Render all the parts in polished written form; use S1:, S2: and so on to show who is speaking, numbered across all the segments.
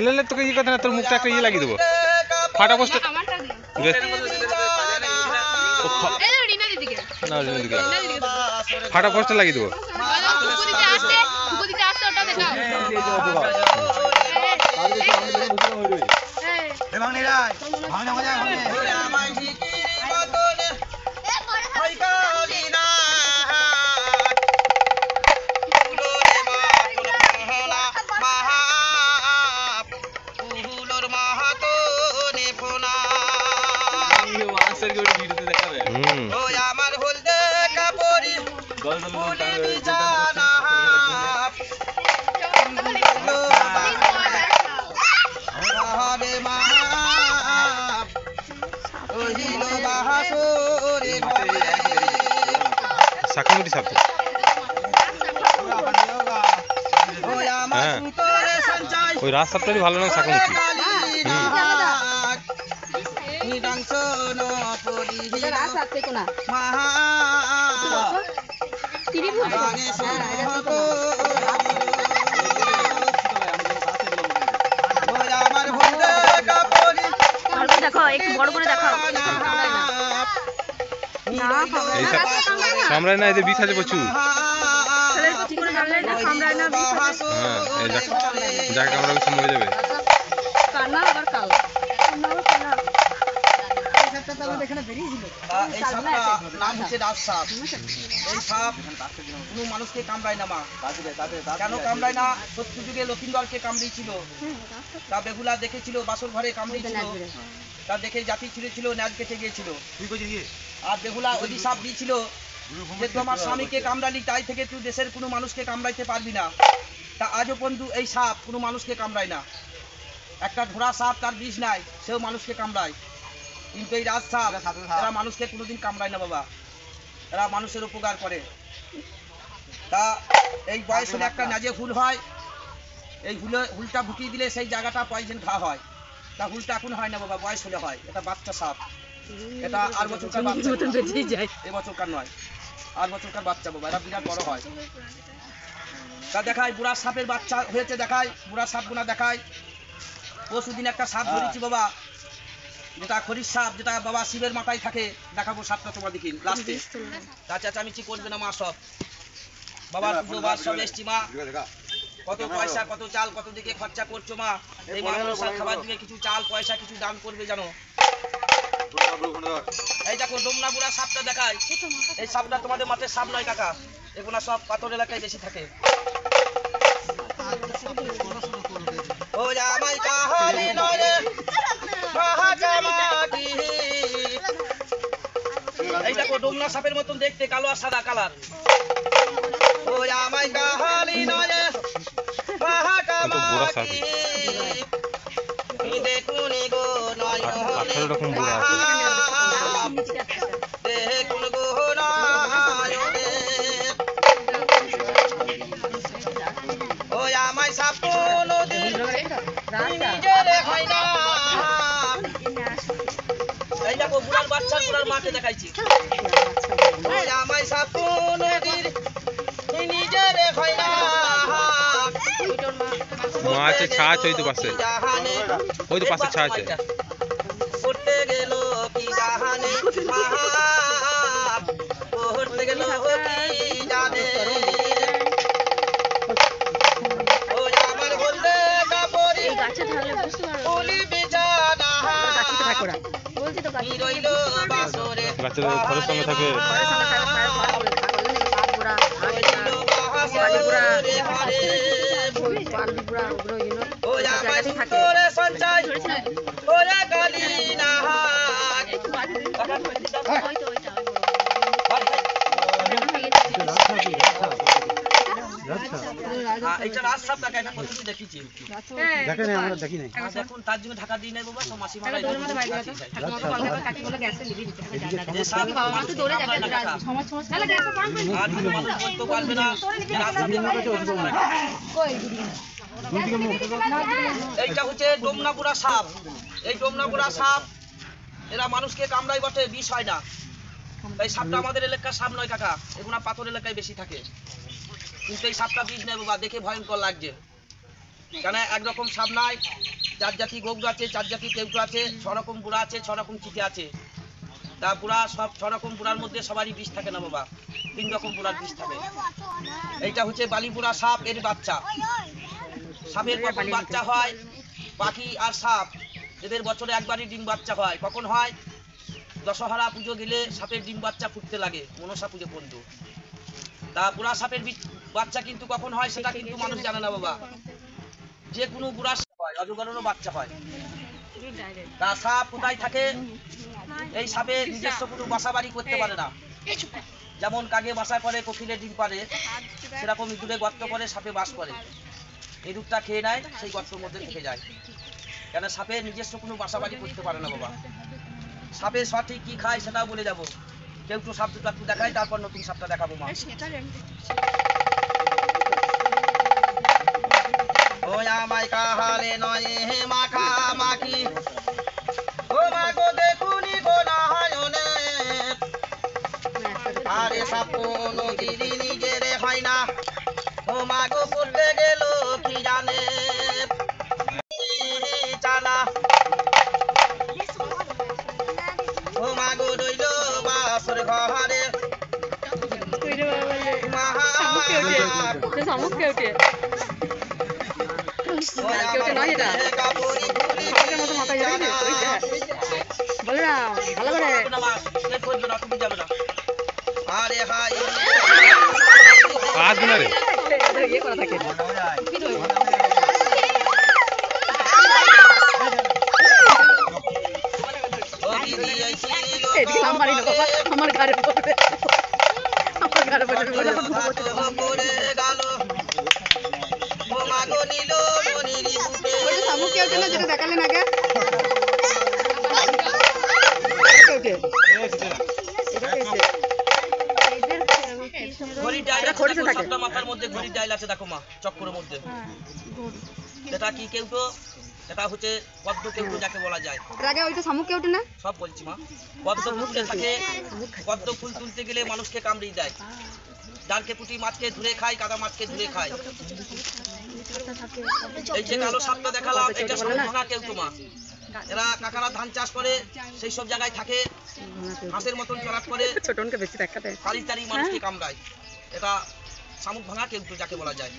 S1: ले ले তোকে ই কথা না তোর মুখটা একটা ই লাগিয়ে দেব ফাটা পোস্ট এই রিনা দিদিকে না রিনা দিদিকে ফাটা পোস্ট লাগিয়ে দেব ফুকু দিতে আসছে ওটা দেখাও এ ভাঙনি রাই ভাঙনা মজা হবে আমায় জিকির মতন হয় কালি না ফুলরে মা মহা ফুলর মাহাতো নে ফোনা ওয়াসের করে ভিডিওতে দেখাবে ও আমার হলদে কাপড়ি ফুলি বিছানা হবে মা ওহিল বাহাসরে ঘরে সাকমুটি শব্দ ওই আমার সুতরে সঞ্চয় ওই রাত সপ্তাহে ভালো না সাকমুটি নিদাংশ ন পরিহি রাত আছে কোনা মহা ত্রিভুজ ওই আমার হলদে কাপড়ি দেখো একটু বড় করে দেখাও কামড়ায় না এদের বিষ আছে প্রচুর যাকে কামড়াবে সে মরে যাবে এই সাপটা নাম হচ্ছে রাজসাপ। এই সাপ কোনো মানুষকে কামড়ায় না মা। কেন কামড়ায় না? সত্যি যুগে লক্ষিন্দরকে কামড়িয়েছিল, তা বেহুলা দেখেছিল বাসর ঘরে কামড়িয়েছিল, তা দেখে জাতি ছিল ন্যাজ কেটে গিয়েছিল। আর বেহুলা অভিশাপ দিয়েছিল যে তোমার স্বামীকে কামড়ালি তাই থেকে তুই দেশের কোনো মানুষকে কামড়াইতে পারবি না। তা আজও বন্ধু এই সাপ কোনো মানুষকে কামড়ায় না। একটা ঘোড়া সাপ তার বিষ নাই, সেও মানুষকে কামড়ায়, কিন্তু এই রাজ সাপ এরা মানুষকে কোনোদিন কামড়ায় না বাবা, এরা মানুষের উপকার করে। তা এই বয়স হলে একটা নাজে হুল হয়, এই হুলটা ঢুকিয়ে দিলে সেই জায়গাটা পয়জন ঘা হয়। তা হুলটা এখন হয় না বাবা, বয়স হলে হয়। এটা বাচ্চা সাপ, এটা 8 বছরকার বাচ্চা, এবছরকার নয়, 8 বছরকার বাচ্চা বাবা, এরা বিরাট বড় হয়। তা দেখায় বুড়া সাপের বাচ্চা হয়েছে, দেখায় বুড়া সাপ গুনা দেখায়। পরশুদিন একটা সাপ ধরেছি বাবা, যেটা খরির সাপ, যেটা বাবা শিবের মাথায় থাকে, দেখাবো সাপটা তোমার দেখি লাস্টে। চাচামিচি করবে না মা, সব বাবার পুজো বার সব এসছি মা। কত পয়সা কত চাল কত দিকে খরচা করছো মা, এই মানুষের খাবার দিকে কিছু চাল পয়সা কিছু দান করবে জানো। এই দেখো ডোমনা বুড়া সাপটা দেখায়। এই সাপটা তোমাদের মাঠের সাপ নয় কাকা, এগুলা সব পাথর এলাকায় বেশি থাকে। ও জামাই কাহারি নয় রে মাহাজামাটি। এই দেখো ডোমনা সাপের মতন দেখতে, কালো আর সাদা কালার। ও জামাই কাহারি নয় রে মাহাজামাটি। দেখুন গো নয় দেখুন গো নয় ও আমায় সাপ কোনদিন নিজের হয় না। এই দেখো বুড়ার বাচ্চা বুড়ার মাকে দেখাইছি। ও আমায় সাপ কোনদিন নিজের হয় না। মা আছে ছাছ ওই তো পাশে, ওই তো পাশে ছাছ আছে। করতে গেল কি জাহানে মহা, করতে গেল কি জানে। ও আমার বলতে কাপড়ি ফুলি বিছানা রইল বাসরে। গাছের ঘরের সঙ্গে থাকে সঞ্চয় ওরা গালি না এইটা রাজ সাপ দেখা এটা কতদিন দেখেছি, দেখেন আমরা দেখি নাই এখন, তার জন্য ঢাকা দিই নাই বাবা। সব মাসি মারা যে সাপ মানুষ দৌড়ে যাবে সময় তাহলে গ্যাস পারবে না, আর মানুষ বলতে পারবে না রাজ সাপ। এইটা হচ্ছে ডোমনাপুরা সাপ। এই ডোমনাপুরা সাপ এরা মানুষকে কামড়ায় বটে, বিষ হয় না। এই সাপটা আমাদের এলাকার সাপ নয় কাকা, এগুলা পাথর এলাকায় বেশি থাকে, কিন্তু এই সাপটা বিষ নেই বাবা, দেখে ভয়ঙ্কর লাগছে। কেন একরকম সাপ নাই, 4 জাতি গোগড় আছে, 4 জাতি কেউটো আছে, 6 রকম বুড়া আছে, 6 রকম চিঠি আছে। তা বুড়া সব 6 রকম বুড়ার মধ্যে সবারই বিষ থাকে না বাবা, 3 রকম বুড়ার বিষ থাকে। এইটা হচ্ছে বালি বুড়া সাপ, এর বাচ্চা। সাপের কখন বাচ্চা হয়? পাখি আর সাপ এদের বছরে একবারই ডিম বাচ্চা হয়। কখন হয়? দশহরা পুজো গেলে সাপের ডিম বাচ্চা ফুটতে লাগে, মনসা পুজো পর্যন্ত। তা বুড়া সাপের বাচ্চা কিন্তু কখন হয় সেটা কিন্তু মানুষ জানে না বাবা। যে কোনো বুড়া সাপ হয়, অজগরেরও বাচ্চা হয়। তা সাপ কোথায় থাকে? এই সাপে নিজস্ব কোনো বাসা বাড়ি করতে পারে না। যেমন কাকে বাসা করে, কোকিলে ডিম পারে, সেরকম ইঁদুরে গর্ত করে সাপে বাস করে। ইঁদুরটা খেয়ে নেয়, সেই গর্তের মধ্যে থেকে যায়। কেন সাপে নিজস্ব কোনো বাসা বাড়ি করতে পারে না বাবা। সাপে সঠিক কি খায় সেটাও বলে যাবো। কেউ তো সাপ দুটো একটু দেখায়, তারপর নতুন সাপটা দেখাবো মা। ওই আমায় কাহালে নয় হে মাখা মাখি, ও মা গো দেখুনি গো নাহায়নে, আরে সাপ নদীরই নিজের হয় না, ও মা গো করতে গেল কি জানে জানা, ও মা গো রইল বাসর ঘরে আরে হাই
S2: আমার ঘরে যেটা দেখালেন আগে
S1: মাথার মধ্যে ঘড়ির ডাইল আছে, দেখো মা চক্করের মধ্যে। এটা কি কেউটো? এটা হচ্ছে পদ্ম কেউটো যাকে বলা যায়।
S2: ওইটা শামুক কেউটো না?
S1: সব বলছি মা। পদ্ম ফুলে থাকে, পদ্ম ফুল তুলতে গেলে মানুষকে কামড়িয়ে দেয়। ডালকে পুঁটি মাছকে ধরে খায়, কাদা মাছকে ধরে খায়। এই যে কালো সাপটা দেখালাম, এটা শামুক ভাঙা কেউটো মা। এরা কাকারা ধান চাষ করে, সেই সব জায়গায় থাকে, হাঁসের মতন চলাট করে, সারি সারি মানুষকে কামড়ায়। এটা শামুক ভাঙা কেউটো যাকে বলা যায়।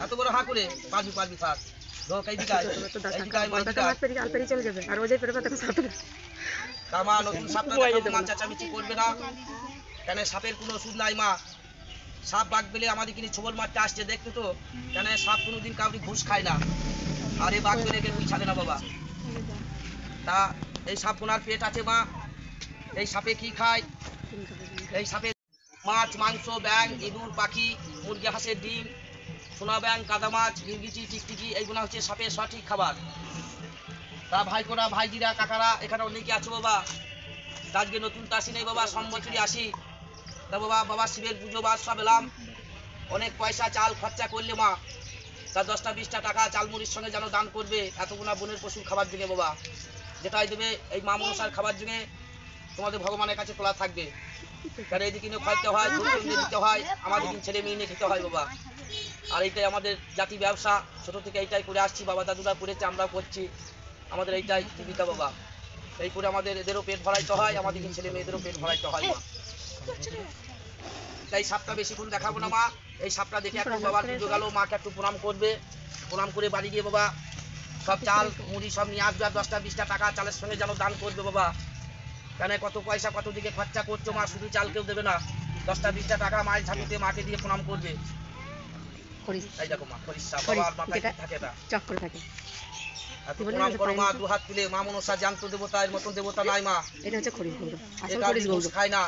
S1: এত বড় হা করে পারবি পারবি থাক। চেঁচামেচি করবে না, কেন সাপের কোনো ওষুধ নাই মা। সাপ বাঘ পেলে আমাদের কিনে ছবল মারতে আসছে দেখতে তো, কেন সাপ কোনোদিন কাউরি ঘুষ খায় না, আর এই বাঘ পেলে কেউ ছাড়ে না বাবা। তা এই সাপ গোনার পেট আছে মা। এই সাপে কি খায়? এই সাপে মাছ, মাংস, ব্যাং, ইঁদুর, পাখি, মুরগি, হাঁসের ডিম, সোনা ব্যাং, কাদা মাছ, গিরগিটি, টিকটিকি, এইগুলো হচ্ছে সাপের সঠিক খাবার। তা ভাইকোরা, ভাইজিরা, কাকারা এখানে অনেকে আছে বাবা। আজকে নতুন তো আসি নেই বাবা, সম্বছরই আসি। তা বাবা বাবা শিবের পুজো বাস সব এলাম, অনেক পয়সা চাল খরচা করলে মা। তা 10টা 20টা টাকা চালমুড়ির সঙ্গে যেন দান করবে, এতগুলা বনের পশুর খাবার জন্য বাবা। যেটাই দেবে এই মা মনসার খাবার জন্য তোমাদের ভগবানের কাছে তোলা থাকবে। কারণ এইদিকে খাইতে হয়, দিতে হয়, আমাদের ছেলে মেয়ে নিয়ে খেতে হয় বাবা। আর এইটাই আমাদের জাতি ব্যবসা, ছোট থেকে এইটাই করে আসছি, বাবা দাদুরা করেছে, আমরা করছি, আমাদের এইটাই জীবিকা বাবা। এই করে আমাদের এদেরও পেট ভরাইতে হয়, আমাদের ছেলে মেয়েদেরও পেট ভরাইতে হয় মা। তাই সাপটা বেশিক্ষণ দেখাবো না মা। এই সাপটা দেখে একটু বাবার পুজো গেল, মাকে একটু প্রণাম করবে, প্রণাম করে বাড়ি গিয়ে বাবা সব চাল মুড়ি সব নিয়ে আসবে, আর 10টা 20টা টাকা চালের সঙ্গে যেন দান করবে বাবা। কেন কত পয়সা কত দিকে খরচা করছো মা, শুধু চাল কেউ দেবে না, 10টা 20টা টাকা মায়ের ঝাঁপিতে মাকে দিয়ে প্রণাম করবে। এই দেখো মা খরিস সাপ, বাবার মাথায় থাকে না,
S2: চক্কর থাকে।
S1: প্রণাম করো মা, দু হাত তুলে। মা মনসা জ্যান্ত দেবতা, এর মতন দেবতা নাই মা।
S2: এটা হচ্ছে খরিস গৌর, আসল
S1: এটা
S2: খরিস গৌর
S1: খায় না।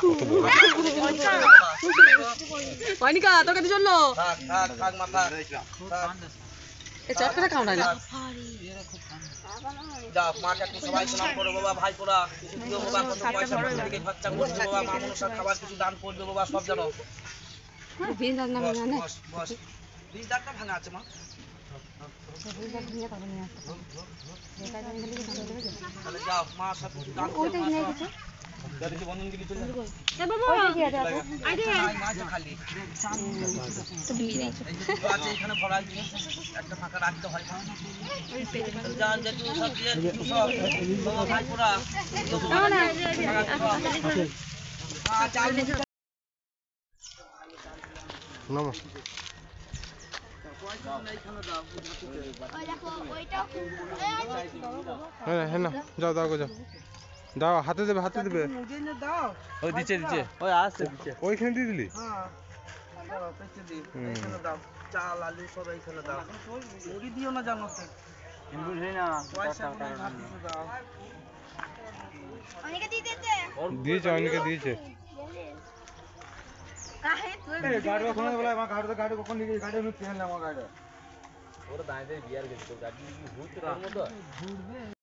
S2: হয়নিকা তোকে জন্য
S1: থাক থাক থাক মাথা
S2: এই চটকটা কামড়ায় না।
S1: যাও মাকে একটু সবাই প্রণাম করো বাবা, ভাই পোড়া কিছু দিও বাবা, কত পয়সা কত দিকে খরচা করছো বাবা, মা মনসার খাবার কিছু দান করবে বাবা, সব জানো।
S2: বিন দাঁত না ভাঙা
S1: বস বস, বিন দাঁতটা ভাঙা আছে মা। তাহলে যাও মা সব কিছু দান করো।
S2: এ বাবা আইডি
S1: মাঝে খালি আছে এখানে ভরা আছে, একটা ফাঁকা রাখতে হয় যার যেটু সব দিয়ে সব বাবা ভাইপোরা চাল
S3: হ্যাঁ হ্যাঁ না যাও দাও গো যাও দাও হাতে দেবে হাতে দেবে
S1: দাও
S3: ওই দিচ্ছে দিচ্ছে ওই আসছে দিচ্ছে ওইখানে দিয়ে দিলি
S1: হ্যাঁ দাও পেছে দি এইখানে দাও চাল আলু সব এইখানে দাও মুড়ি দিও না জানো তো বুঝলি না পয়সা গুলো ভাত দিতে দাও
S3: দিয়েছে অনেকে দিয়েছে গাড়ি কখন বলে আমার গাড়ি কখন নিয়ে গাড়ি আমি তেল না আমার গাড়ি ওরা দাঁড়িয়ে বিয়ার গেছে গাড়ি কি ঘুরতে তার মতো ঘুরবে